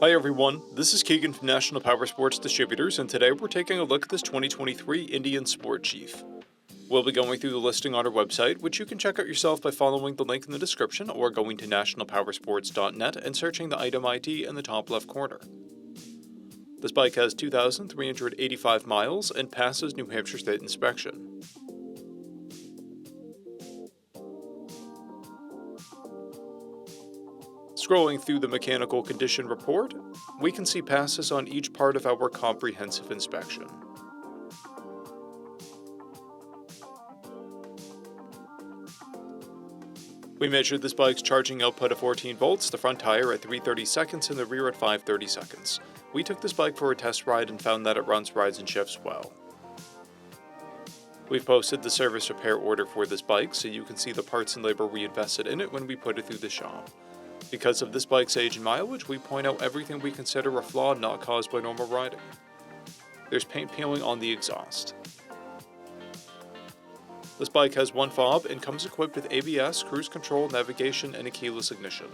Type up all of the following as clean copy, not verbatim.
Hi everyone, this is Keegan from National Powersports Distributors, and today we're taking a look at this 2023 Indian Sport Chief. We'll be going through the listing on our website, which you can check out yourself by following the link in the description or going to nationalpowersports.net and searching the item ID in the top left corner. This bike has 2,385 miles and passes New Hampshire State inspection. Scrolling through the mechanical condition report, we can see passes on each part of our comprehensive inspection. We measured this bike's charging output at 14 volts, the front tire at 330 seconds, and the rear at 530 seconds. We took this bike for a test ride and found that it runs, rides, and shifts well. We've posted the service repair order for this bike so you can see the parts and labor we invested in it when we put it through the shop. Because of this bike's age and mileage, we point out everything we consider a flaw not caused by normal riding. There's paint peeling on the exhaust. This bike has one fob and comes equipped with ABS, cruise control, navigation, and a keyless ignition.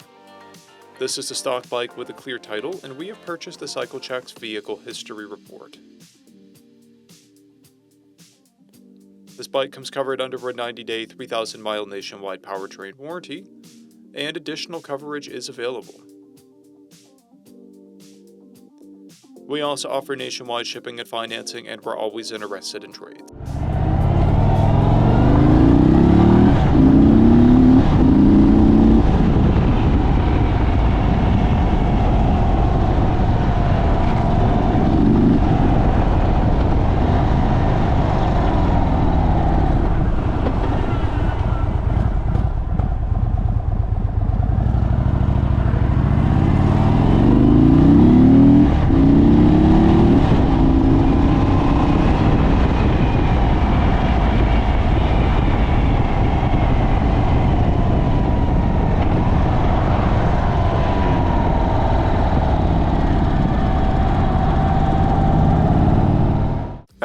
This is a stock bike with a clear title, and we have purchased the CycleCheck's vehicle history report. This bike comes covered under a 90-day, 3,000-mile nationwide powertrain warranty, and additional coverage is available. We also offer nationwide shipping and financing, and we're always interested in trade.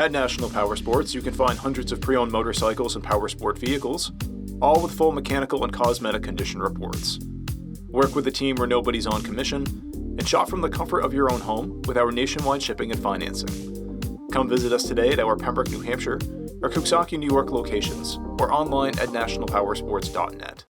At National Powersports, you can find hundreds of pre-owned motorcycles and powersport vehicles, all with full mechanical and cosmetic condition reports. Work with a team where nobody's on commission, and shop from the comfort of your own home with our nationwide shipping and financing. Come visit us today at our Pembroke, New Hampshire, or Coxsackie, New York locations, or online at nationalpowersports.net.